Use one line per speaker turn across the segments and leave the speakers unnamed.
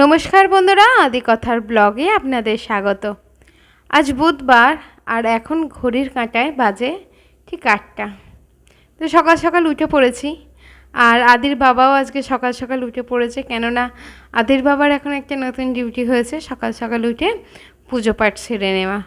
নমস্কার বন্ধুরা, আদি কথার ব্লগে আপনাদের স্বাগত। আজ বুধবার আর এখন ঘড়ির কাঁটায় বাজে ঠিক 8টা। তো সকাল সকাল উঠে পড়েছি। আর আদির বাবাও আজকে সকাল সকাল উঠে পড়েছে, কেননা আদির বাবার এখন একটা নতুন ডিউটি হয়েছে, সকাল সকাল উঠে পুজো পাঠ সেরে নেওয়া।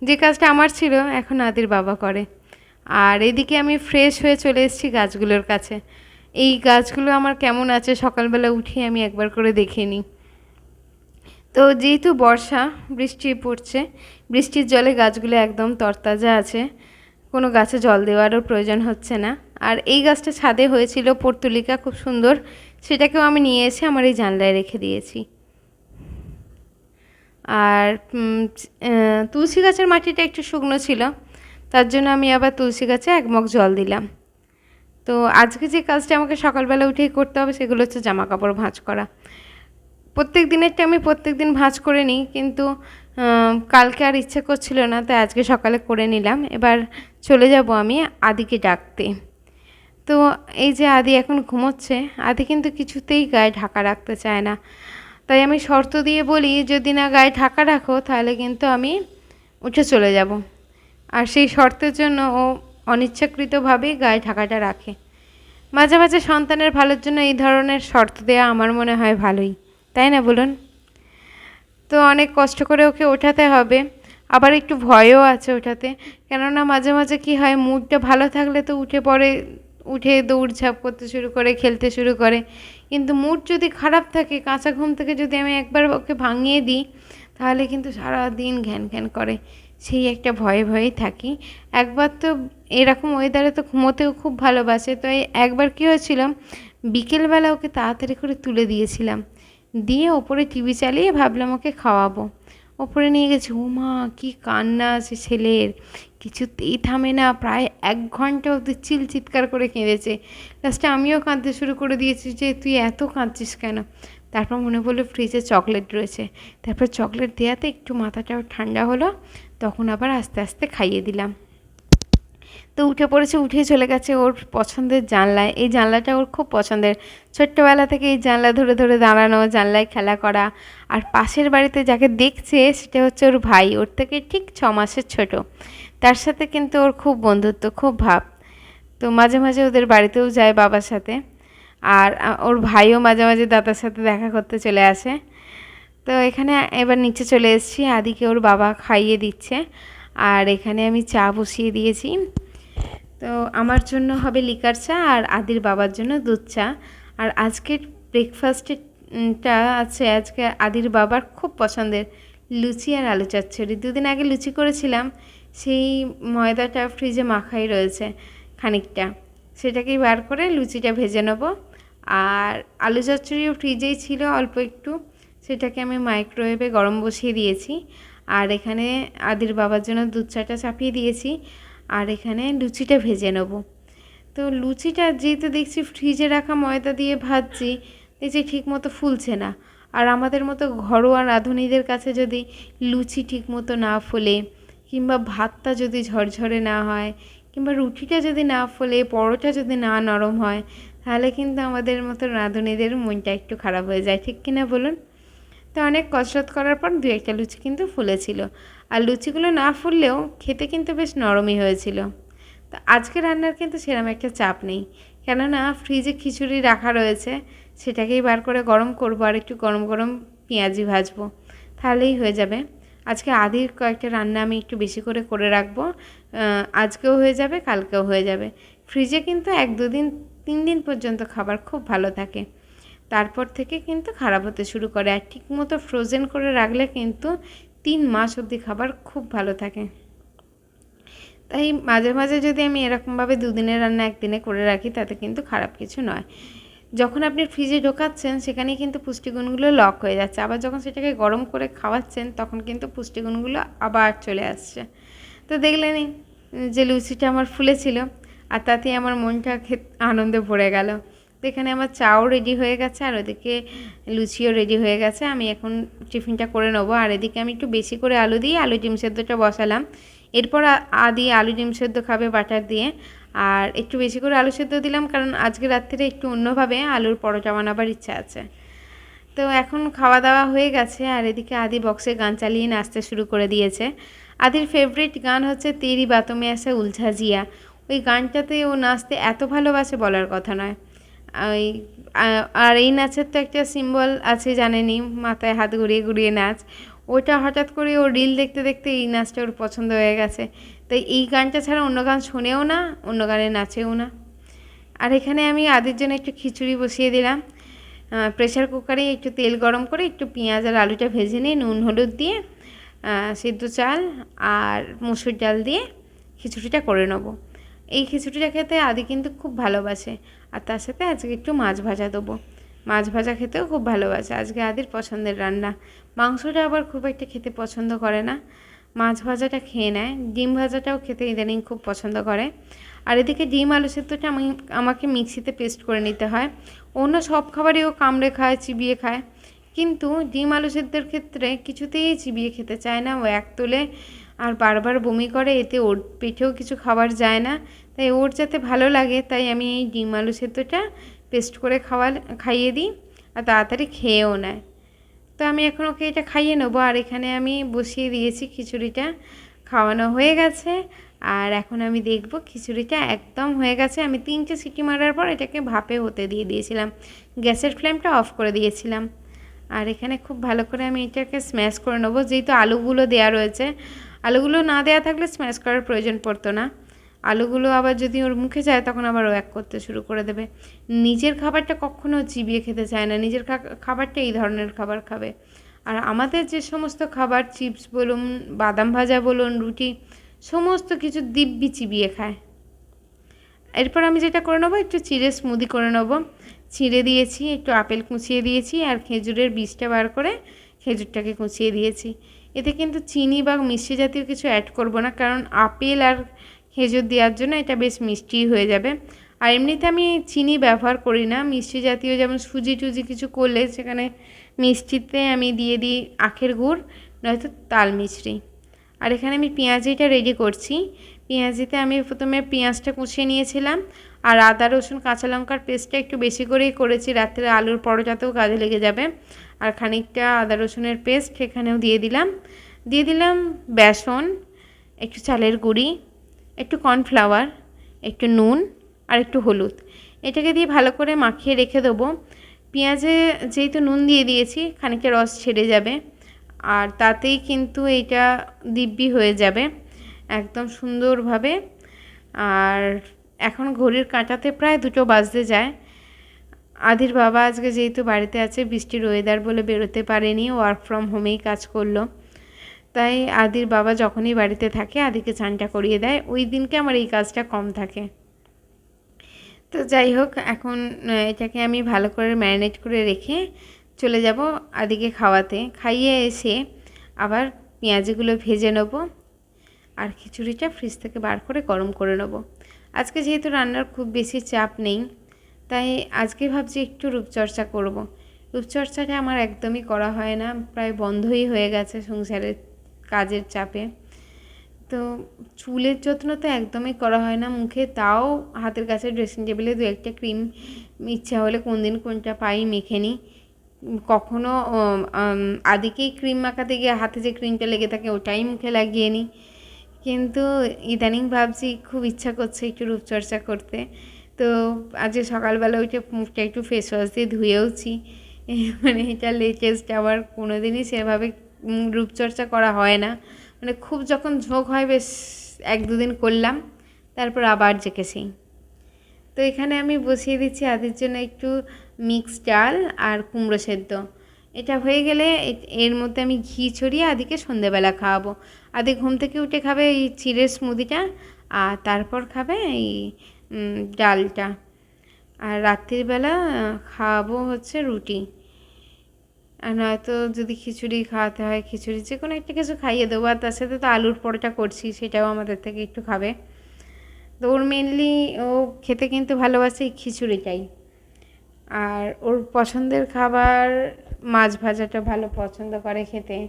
যে কাজটা আমার ছিল এখন আদির বাবা করে। আর এদিকে আমি ফ্রেশ হয়ে চলে এসেছি গাছগুলোর কাছে। এই গাছগুলো আমার কেমন আছে সকালবেলা উঠে আমি একবার করে দেখে নিই। তো যেহেতু বর্ষা, বৃষ্টি পড়ছে, বৃষ্টির জলে গাছগুলো একদম তরতাজা আছে, কোনো গাছে জল দেওয়ারও প্রয়োজন হচ্ছে না। আর এই গাছটা ছাদে হয়েছিল পর্তুলিকা, খুব সুন্দর, সেটাকেও আমি নিয়ে এসে আমার এই জানলায় রেখে দিয়েছি। আর তুলসী গাছের মাটিটা একটু শুকনো ছিল, তার জন্য আমি আবার তুলসী গাছে 1 মগ জল দিলাম। তো আজকে যে কাজটা আমাকে সকালবেলা উঠেই করতে হবে সেগুলো হচ্ছে জামা কাপড় ভাঁজ করা। প্রত্যেক দিনেরটা আমি প্রত্যেক দিন ভাঁজ করে নিই, কিন্তু কালকে আর ইচ্ছে করছিল না, তাই আজকে সকালে করে নিলাম। এবার চলে যাব আমি আদিকে ডাকতে। তো এই যে আদি এখন ঘুমোচ্ছে, আদি কিন্তু কিছুতেই গায়ে ঢাকা রাখতে চায় না। তাই আমি শর্ত দিয়ে বলি, যদি না গায়ে ঢাকা রাখো তাহলে কিন্তু আমি উঠে চলে যাব। আর সেই শর্তের জন্য ও অনিচ্ছাকৃতভাবেই গায়ে ঢাকাটা রাখে। মাঝে মাঝে সন্তানের ভালোর জন্য এই ধরনের শর্ত দেওয়া আমার মনে হয় ভালোই, তাই না বলুন? তো অনেক কষ্ট করে ওকে ওঠাতে হবে, আবার একটু ভয়ও আছে ওঠাতে, কেননা মাঝে মাঝে কি হয়, মুডটা ভালো থাকলে তো উঠে পড়ে, উঠে দৌড়ঝাঁপ করতে শুরু করে, খেলতে শুরু করে। কিন্তু মুড যদি খারাপ থাকে, কাঁচা ঘুম থেকে যদি আমি একবার ওকে ভাঙিয়ে দিই, তাহলে কিন্তু সারাদিন ঘ্যান ঘ্যান করে। সেই একটা ভয়ে ভয়েই থাকি। একবার তো এরকম ওয়েদারে তো ঘুমোতেও খুব ভালোবাসে, তো একবার কী হয়েছিল, বিকেলবেলা ওকে তাড়াতাড়ি করে তুলে দিয়েছিলাম, দিয়ে ওপরে টিভি চালিয়ে ভাবলাম ওকে খাওয়াবো। ওপরে নিয়ে গেছি, ও মা কী কান্না আছে ছেলের, কিছুতেই থামে না, প্রায় 1 ঘন্টা অবধি চিৎকার করে কেঁদেছে। লাস্টে আমিও কাঁদতে শুরু করে দিয়েছি যে তুই এত কাঁদছিস কেন। তারপর মনে পড়লো ফ্রিজে চকলেট রয়েছে, তারপর চকলেট দেওয়াতে একটু মাথাটাও ঠান্ডা হলো, তখন আবার আস্তে আস্তে খাইয়ে দিলাম। তো উঠে পড়েছে, উঠেই চলে গেছে ওর পছন্দের জানলায়। এই জানলাটা ওর খুব পছন্দের, ছোট্টবেলা থেকে এই জানলা ধরে ধরে দাঁড়ানো, জানলায় খেলা করা। আর পাশের বাড়িতে যাকে দেখছে সেটা হচ্ছে ওর ভাই, ওর থেকে ঠিক 6 মাসের ছোট। তার সাথে কিন্তু ওর খুব বন্ধুত্ব, খুব ভাব। তো মাঝে মাঝে ওদের বাড়িতেও যায় বাবার সাথে। আর ওর ভাইও মাঝে মাঝে দাদার সাথে দেখা করতে চলে আসে। তো এখানে এবার নিচে চলে এসেছি, আদিকে ওর বাবা খাইয়ে দিচ্ছে। আর এখানে আমি চা বসিয়ে দিয়েছি। তো আমার জন্য হবে লিকার চা, আর আদির বাবার জন্য দুধ চা। আর আজকের ব্রেকফাস্টটা আছে আজকে আদির বাবার খুব পছন্দের লুচি আর আলু চচ্চড়ি। 2 দিন আগে লুচি করেছিলাম, সেই ময়দাটা ফ্রিজে মাখাই রয়েছে খানিকটা, সেটাকেই বার করে লুচিটা ভেজে নেব। আর আলু চচ্চড়িও ফ্রিজেই ছিল অল্প একটু, সেটাকে আমি মাইক্রোওয়েভে গরম বসিয়ে দিয়েছি। আর এখানে আদির বাবার জন্য দুধ চাটা চাপিয়ে দিয়েছি। আর এখানে লুচিটা ভেজে নেব। তো লুচিটা যেহেতু দেখছি ফ্রিজে রাখা ময়দা দিয়ে ভাজছি, দেখছি ঠিকমতো ফুলছে না। আর আমাদের মতো ঘরোয়া রাঁধুনিদের কাছে যদি লুচি ঠিকমতো না ফোলে, কিংবা ভাতটা যদি ঝরঝরে না হয়, কিংবা রুটিটা যদি না ফোলে, পরোটা যদি না নরম হয়, তাহলে কিন্তু আমাদের মতো রাঁধুনিদের মনটা একটু খারাপ হয়ে যায়, ঠিক কিনা বলুন? তো অনেক কসরত করার পর 2-1টা লুচি কিন্তু ফুলেছিল। আর লুচিগুলো না ফুললেও খেতে কিন্তু বেশ নরমই হয়েছিল। তো আজকে রান্নার কিন্তু সেরকম একটা চাপ নেই, কেননা ফ্রিজে খিচুড়ি রাখা রয়েছে, সেটাকেই বার করে গরম করব, আর একটু গরম গরম পেঁয়াজি ভাজবো, তাহলেই হয়ে যাবে। আজকে আদির কয়েকটা রান্না আমি একটু বেশি করে করে রাখবো, আজকেও হয়ে যাবে, কালকেও হয়ে যাবে। ফ্রিজে কিন্তু 1-2 দিন 3 দিন পর্যন্ত খাবার খুব ভালো থাকে, তারপর থেকে কিন্তু খারাপ হতে শুরু করে। আর ঠিকমতো ফ্রোজেন করে রাখলে কিন্তু 3 মাস অবধি খাবার খুব ভালো থাকে। তাই মাঝে মাঝে যদি আমি এরকমভাবে 2 দিনের রান্না 1 দিনে করে রাখি, তাতে কিন্তু খারাপ কিছু নয়। যখন আপনি ফ্রিজে ঢোকাচ্ছেন সেখানেই কিন্তু পুষ্টিগুণগুলো লক হয়ে যাচ্ছে, আবার যখন সেটাকে গরম করে খাওয়াচ্ছেন তখন কিন্তু পুষ্টিগুণগুলো আবার চলে আসছে। তো দেখলেনই যে লুচিটা আমার ফুলেছিল, আর তাতেই আমার মনটা আনন্দে ভরে গেল। তো এখানে আমার চাও রেডি হয়ে গেছে, আর ওদিকে লুচিও রেডি হয়ে গেছে। আমি এখন টিফিনটা করে নেবো। আর এদিকে আমি একটু বেশি করে আলু দিয়ে আলু ডিম সেদ্ধটা বসালাম। এরপর আদি আলু ডিম সেদ্ধ খাবে বাটার দিয়ে, আর একটু বেশি করে আলু সেদ্ধ দিলাম, কারণ আজকে রাত্রিরে একটু অন্যভাবে আলুর পরোটা বানাবার ইচ্ছা আছে। তো এখন খাওয়া দাওয়া হয়ে গেছে, আর এদিকে আদি বক্সে গান চালিয়ে নাচতে শুরু করে দিয়েছে। আদির ফেভারিট গান হচ্ছে তেরি বাতোঁ মে ऐसा উলঝা জিয়া। ওই গানটাতে ও নাচতে এত ভালোবাসে বলার কথা নয়। ওই আর এই নাচের তো একটা সিম্বল আছে জানেনই, মাথায় হাত ঘুরিয়ে ঘুরিয়ে নাচ। ওটা হঠাৎ করে ও রিল দেখতে দেখতে এই নাচটা ওর পছন্দ হয়ে গেছে। তাই এই গানটা ছাড়া অন্য গান শোনেও না, অন্য গানে নাচেও না। আর এখানে আমি আদির জন্য একটু খিচুড়ি বসিয়ে দিলাম। প্রেসার কুকারে একটু তেল গরম করে একটু পেঁয়াজ আর আলুটা ভেজে নিয়ে নুন হলুদ দিয়ে সিদ্ধ চাল আর মুসুর ডাল দিয়ে খিচুড়িটা করে নেব। এই খিচুড়িটা খেতে আদি কিন্তু খুব ভালোবাসে, আর তার সাথে আজকে একটু মাছ ভাজা দেবো। মাছ ভাজা খেতেও খুব ভালোবাসে, আজকে আদির পছন্দের রান্না। মাংসটা আবার খুব একটা খেতে পছন্দ করে না, মাছ ভাজাটা খেয়ে নেয়। ডিম ভাজাটাও খেতে ইদানিং খুব পছন্দ করে। আর এদিকে ডিম আলু সেদ্ধটা আমাকে মিক্সিতে পেস্ট করে নিতে হয়। অন্য সব খাবারই ও কামড়ে খায়, চিবিয়ে খায়, কিন্তু ডিম আলু সেদ্ধের ক্ষেত্রে কিছুতেই চিবিয়ে খেতে চায় না। ও এক তোলে আর বারবার বমি করে, এতে ওর পেটেও কিছু খাবার যায় না। তাই ওর যাতে ভালো লাগে তাই আমি এই ডিম আলু সেদ্ধটা পেস্ট করে খাইয়ে দিই, আর তাড়াতাড়ি খেয়েও নেয়। তো আমি এখন ওকে এটা খাইয়ে নেবো। আর এখানে আমি বসিয়ে দিয়েছি খিচুড়িটা, খাওয়ানো হয়ে গেছে। আর এখন আমি দেখব খিচুড়িটা একদম হয়ে গেছে। আমি 3টে সিটি মারার পর এটাকে ভাপে হতে দিয়ে দিয়েছিলাম, গ্যাসের ফ্লেমটা অফ করে দিয়েছিলাম। আর এখানে খুব ভালো করে আমি এটাকে স্ম্যাশ করে নেবো, যেহেতু আলুগুলো দেওয়া রয়েছে। আলুগুলো না দেওয়া থাকলে স্ম্যাশ করার প্রয়োজন পড়তো না। আলুগুলো আবার যদি ওর মুখে যায় তখন আবার ও এক করতে শুরু করে দেবে। নিজের খাবারটা কখনো চিবিয়ে খেতে চায় না, নিজের খাবারটা এই ধরনের খাবার খাবে। আর আমাদের যে সমস্ত খাবার, চিপস বলুন, বাদাম ভাজা বলুন, রুটি, সমস্ত কিছু দিব্যি চিবিয়ে খায়। এরপর আমি যেটা করে নেবো, একটু চিড়ে স্মুদি করে নেবো। চিড়ে দিয়েছি, একটু আপেল কুচিয়ে দিয়েছি, আর খেজুরের বীজটা বার করে খেজুরটাকে কুচিয়ে দিয়েছি। এতে কিন্তু চিনি বা মিষ্টি জাতীয় কিছু অ্যাড করব না, কারণ আপেল আর খেজুর দেওয়ার জন্য এটা বেশ মিষ্টি হয়ে যাবে। আর এমনিতে আমি চিনি ব্যবহার করি না, মিষ্টি জাতীয় যেমন সুজি টুজি কিছু করলে সেখানে মিষ্টিতে আমি দিয়ে দিই আখের গুড়, নয়তো তাল মিছরি। আর এখানে আমি পেঁয়াজিটা রেডি করছি। পেঁয়াজিতে আমি প্রথমে পেঁয়াজটা কুচিয়ে নিয়েছিলাম, আর আদা রসুন কাঁচা লঙ্কার পেস্টটা একটু বেশি করেই করেছি, রাত্রে আলুর পরোটাতেও কাজে লেগে যাবে। আর খানিকটা আদা রসুনের পেস্ট এখানেও দিয়ে দিলাম বেসন, একটু চালের গুঁড়ি, একটু কর্নফ্লাওয়ার, একটু নুন আর একটু হলুদ। এটাকে দিয়ে ভালো করে মাখিয়ে রেখে দেবো। পেঁয়াজে যেহেতু নুন দিয়ে দিয়েছি, খানিকটা রস ছেড়ে যাবে, আর তাতেই কিন্তু এইটা দিব্যি হয়ে যাবে একদম সুন্দরভাবে। আর এখন ঘড়ির কাঁটাতে প্রায় 2টো বাজতে যায়। আদির বাবা আজকে যেহেতু বাড়িতে আছে, বৃষ্টির ওয়েদার বলে বেরোতে পারেনি, ওয়ার্ক ফ্রম হোমেই কাজ করলো। তাই আদির বাবা যখনই বাড়িতে থাকে আদিকে চানটা করিয়ে দেয়, ওই দিনকে আমার এই কাজটা কম থাকে। তো যাই হোক, এখন এটাকে আমি ভালো করে ম্যারিনেট করে রেখে চলে যাব আদিকে খাওয়াতে। খাইয়ে এসে আবার পেঁয়াজগুলো ভেজে নেব, আর খিচুড়িটা ফ্রিজ থেকে বার করে গরম করে নেব। আজকে যেহেতু রান্নার খুব বেশি চাপ নেই, তাই আজকে ভাবছি একটু রূপচর্চা করব। রূপচর্চাটা আমার একদমই করা হয় না, প্রায় বন্ধই হয়ে গেছে সংসারের কাজের চাপে। তো চুলের যত্ন তো একদমই করা হয় না, মুখে তাও হাতের কাছে ড্রেসিং টেবিলে 2-1টা ক্রিম ইচ্ছা হলে কোন দিন কোনটা পাই মেখে নিই। কখনও আদিকেই ক্রিম মাখাতে গিয়ে হাতে যে ক্রিমটা লেগে থাকে ওটাই মুখে লাগিয়ে নিই। কিন্তু ইদানিং ভাবছি খুব ইচ্ছা করছে একটু রূপচর্চা করতে। তো আজকে সকালবেলা উঠে মুখটা একটু ফেস ওয়াশ দিয়ে ধুয়েওছি। মানে এটা লেটেস্ট, আবার কোনো দিনই সেভাবে রূপচর্চা করা হয় না। মানে খুব যখন ঝোঁক হয় বেশ 1-2 দিন করলাম, তারপর আবার জেকেছি। তো এখানে আমি বসিয়ে দিচ্ছি আদির জন্য একটু মিক্সড ডাল আর কুমড়ো সেদ্ধ। এটা হয়ে গেলে এর মধ্যে আমি ঘি ছড়িয়ে আদিকে সন্ধেবেলা খাওয়াবো। আদি ঘুম থেকে উঠে খাবে এই চিড়ের স্মুদিটা, আর তারপর খাবে এই ডালটা। আর রাত্রিবেলা খাওয়াবো হচ্ছে রুটি, আর নয়তো যদি খিচুড়ি খাওয়াতে হয় খিচুড়ি, যে কোনো একটা কিছু খাইয়ে দেবো। আর তার সাথে তো আলুর পরোটা করছি, সেটাও আমাদের থেকে একটু খাবে। তো ওর মেনলি ও খেতে কিন্তু ভালোবাসে এই খিচুড়িটাই। আর ওর পছন্দের খাবার মাছ ভাজাটা ভালো পছন্দ করে খেতে,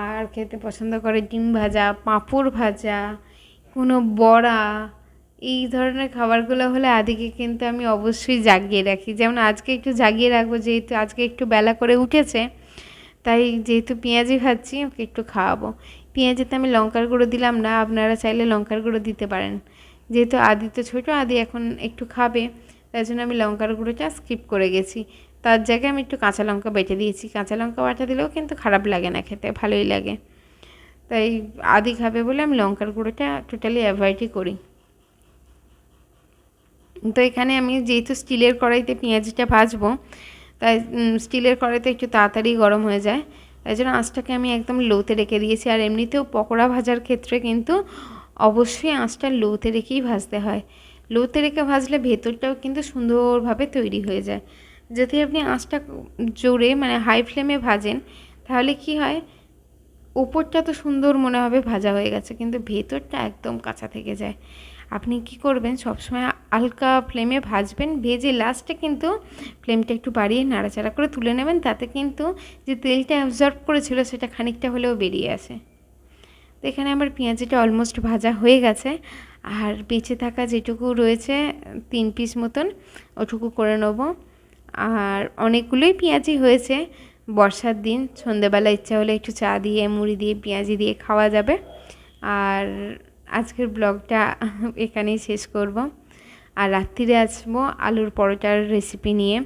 আর খেতে পছন্দ করে ডিম ভাজা, পাঁপড় ভাজা, কোনো বড়া, এই ধরনের খাবারগুলো হলে আদিকে কিন্তু আমি অবশ্যই জাগিয়ে রাখি। যেমন আজকে একটু জাগিয়ে রাখবো, যেহেতু আজকে একটু বেলা করে উঠেছে, তাই যেহেতু পেঁয়াজি খাচ্ছি ওকে একটু খাওয়াবো। পেঁয়াজিতে আমি লঙ্কার গুঁড়ো দিলাম না, আপনারা চাইলে লঙ্কার গুঁড়ো দিতে পারেন। যেহেতু আদি তো ছোটো, আদি এখন একটু খাবে, তাই জন্য আমি লঙ্কার গুঁড়োটা স্কিপ করে গেছি। তার জায়গায় আমি একটু কাঁচা লঙ্কা বেটে দিয়েছি। কাঁচা লঙ্কা বাটা দিলেও কিন্তু খারাপ লাগে না খেতে, ভালোই লাগে। তাই আদি খাবে বলে আমি লঙ্কার গুঁড়োটা টোটালি অ্যাভয়েডই করি। তো এখানে আমি যেহেতু স্টিলের কড়াইতে পেঁয়াজিটা ভাজবো, তাই স্টিলের কড়াইতে একটু তাড়াতাড়ি গরম হয়ে যায়, তাই জন্য আঁচটাকে আমি একদম লোতে রেখে দিয়েছি। আর এমনিতেও পকোড়া ভাজার ক্ষেত্রে কিন্তু অবশ্যই আঁচটা লোতে রেখেই ভাজতে হয়। লোতে রেখে ভাজলে ভেতরটাও কিন্তু সুন্দরভাবে তৈরি হয়ে যায়। যদি আপনি আঁচটা জোরে মানে হাই ফ্লেমে ভাজেন, তাহলে কি হয়, ওপরটা তো সুন্দর মনে হবে ভাজা হয়ে গেছে, কিন্তু ভেতরটা একদম কাঁচা থেকে যায়। আপনি কি করবেন, সবসময় হালকা ফ্লেমে ভাজবেন, ভেজে লাস্টে কিন্তু ফ্লেমটা একটু বাড়িয়ে নাড়াচাড়া করে তুলে নেবেন। তাতে কিন্তু যে তেলটা অ্যাবজর্ব করেছিল সেটা খানিকটা হলেও বেরিয়ে আসে। তো এখানে আমার পেঁয়াজিটা অলমোস্ট ভাজা হয়ে গেছে। আর বেঁচে থাকা যেটুকু রয়েছে 3 পিস মতন, ওটুকু করে নেবো। আর অনেকগুলোই পেঁয়াজি হয়েছে, বর্ষার দিন সন্ধেবেলা ইচ্ছা হলে একটু চা দিয়ে মুড়ি দিয়ে পেঁয়াজি দিয়ে খাওয়া যাবে। আর আজকের ব্লগটা এখানেই শেষ করব। আর রাত্রিরে আসবো আলুর পরোটার রেসিপি নিয়ে।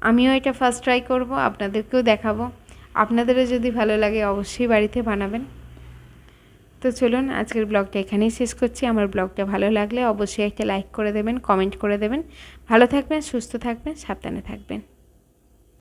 আমিও এটা ফার্স্ট ট্রাই করব, আপনাদেরকেও দেখাবো। আপনাদেরও যদি ভালো লাগে অবশ্যই বাড়িতে বানাবেন। তো চলুন আজকের ব্লগটা এখানেই শেষ করছি। আমার ব্লগটা ভালো লাগলে অবশ্যই একটা লাইক করে দেবেন, কমেন্ট করে দেবেন। ভালো থাকবেন, সুস্থ থাকবেন, সাবধানে থাকবেন।